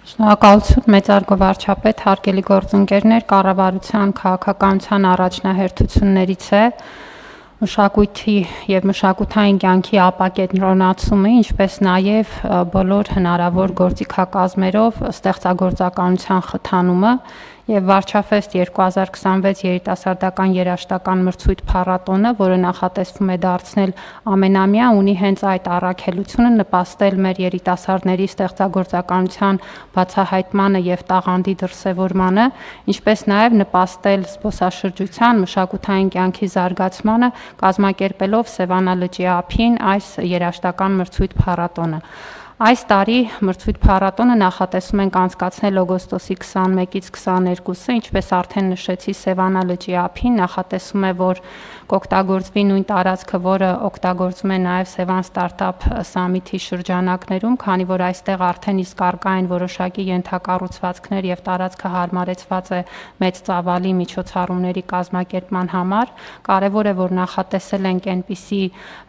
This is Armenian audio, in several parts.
Շնորհակալություն մեծարգո վարչապետ, հարգելի գործընկերներ, կառավարության քաղաքականության առաջնահերթություններից է մշակույթի եւ մշակութային կյանքի ապակենտրոնացումը, ինչպես նաեւ բոլոր հնարավոր գործիքակազմերով ստեղծագործականության խթանումը եւ Վարչաֆեստ 2026 երիտասարդական երաժշտական մրցույթ փառատոնը, որը նախատեսվում է դարձնել ամենամյա, ունի հենց այդ առաքելությունը նպաստել մեր երիտասարդների ստեղծագործականության բացահայտմանը եւ տաղանդի դրսեւորմանը, ինչպես նաեւ նպաստել զբոսաշրջության, մշակութային կյանքի զարգացմանը, կազմակերպելով Սևանա լճի ափին այս երաժշտական մրցույթ փառատոնը։ Այս տարի մրցույթ փառատոնը նախատեսում ենք անցկացնել օգոստոսի 21-ից 22-ը, ինչպես արդեն նշեցի, Սևանա լճի ափին նախատեսում է, որ կօգտագործվի նույն տարածքը, որը օգտագործում է նաև Սևան Ստարտափ Սամիթի շրջանակներում, քանի որ այստեղ արդեն իսկ առկա են որոշակի ենթակառուցվածքներ եւ տարածքը հարմարեցված է մեծ ծավալի միջոցառումների կազմակերպման համար։ Կարևոր է, որ նախատեսել ենք այնպիսի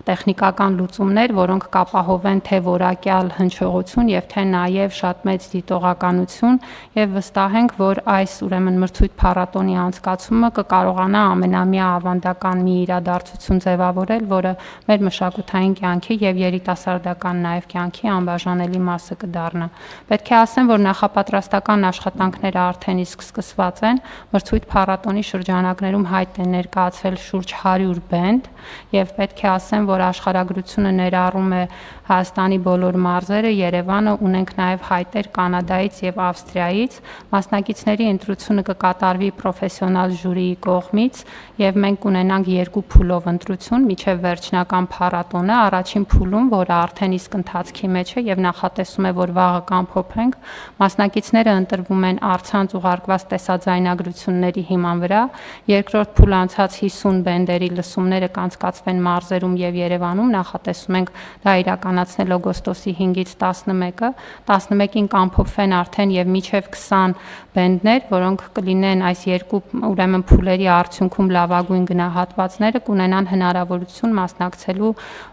տեխնիկական լուծումներ, որոնք կապահովեն թե որակյալ հնչողություն եւ թե նաեւ շատ մեծ դիտողականություն եւ վստահ ենք, որ այս ուրեմն մրցույթ փառատոնի անցկացումը կկարողանա ամենամյա ավանդական մի իրադարձություն ձևավորել, որը մեր մշակութային կյանքի եւ երիտասարդական նաեւ կյանքի անբաժանելի մասը կդառնա։ Պետք է ասեմ, որ նախապատրաստական աշխատանքները արդեն իսկ սկսված են։ Մրցույթ փառատոնի շրջանակներում հայտ են ներկայացվել շուրջ 100 բենդ եւ պետք է ասեմ, որ աշխարհագրությունը ներառում է Հայաստանի բոլոր մարզերը, Երևանը, ունենք նաև հայտեր Կանադայից եւ Ավստրիայից։ Մասնակիցների ընտրությունը կկատարվի պրոֆեսիոնալ ժյուրիի կողմից եւ մենք կունենանք 2 փուլով ընտրություն միջև վերջնական փառատոնը։ Առաջին փուլում, որը արդեն իսկ ընթացքի մեջ է եւ նախատեսում է, որ վաղը կամփոփենք, մասնակիցները ընտրվում են առցանց ուղարկված տեսաձայնագրությունների հիման վրա։ Երկրորդ փուլը անցած 50 բենդերի լսումները կանցկացվեն մարզերում եւ Երևանում, նախատեսում ենք դա իրականացնել օգոստոսի 5-ից 11-ը, 11-ին կամփոփվեն արդեն եւ միջև 20 բենդներ, որոնք կլինեն այս երկու ուրեմն փուլերի արդյունքում լավագույն գնահատվածները, կունենան հնարավորություն մասնակցելու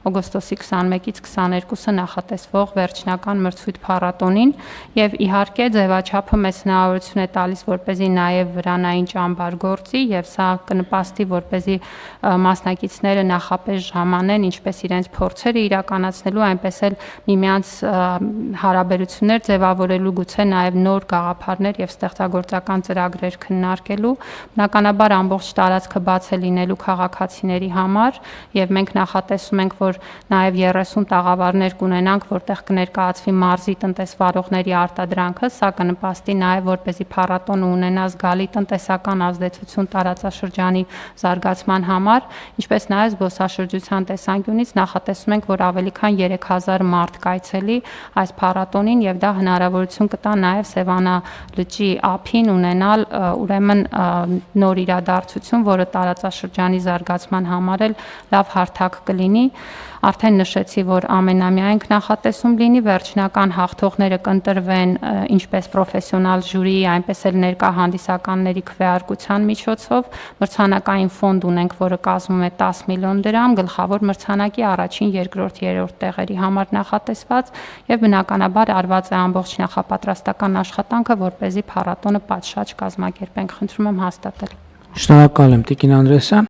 օգոստոսի 21-ից 22-ը նախատեսվող վերջնական մրցույթ փառատոնին եւ իհարկե ձևաչափը մեծ հնարավորություն է տալիս, որպեսզի նաեւ վրանային ճամբար գործի եւ սա կնպաստի, որպեսզի մասնակիցները նախապես ժամանեն ինչպես իրենց փորձերը իրականացնելու, այնպես էլ միմյանց հարաբերություններ ձևավորելու, գուցե նաև նոր գաղափարներ եւ ստեղծագործական ծրագրեր քննարկելու։ Բնականաբար ամբողջ տարածքը բաց է լինելու քաղաքացիների համար եւ մենք նախատեսում ենք, որ նաև 30 տաղավարներ կունենանք, որտեղ կներկայացվի մարզի տնտեսվարողների արտադրանքը, սա կնպաստի նաև, որպեսզի փառատոնը ունենա զգալի տնտեսական ազդեցություն տարածաշրջանի զարգացման համար, ինչպես նաև զբոսաշրջության տեսանկյունից նախատեսում ենք, որ ավելի քան 3000 մարդ կայցելի այս փառատոնին եւ դա հնարավորություն կտա նաեւ Սևանա լճի ափին ունենալ ուրեմն նոր իրադարձություն, որը տարածաշրջանի զարգացման համար էլ լավ հարթակ կլինի։ Արդեն նշեցի, որ ամենամյա ենք նախատեսում լինի, վերջնական հաղթողները կընտրվեն ինչպես պրոֆեսիոնալ ժյուրիի, այնպես էլ ներկա հանդիսականների քվեարկության միջոցով։ Մրցանակային ֆոնդ ունենք, որը կազմում է 10 միլիոն դրամ, գլխավոր մրցանակի առաջին, երկրորդ, երրորդ տեղերի համար նախատեսված եւ բնականաբար արված է ամբողջ նախապատրաստական աշխատանքը, որպեսզի փառատոնը պատշաճ կազմակերպենք։ Խնդրում եմ հաստատել։ Շնորհակալ եմ, Տիկին Անդրեասյան։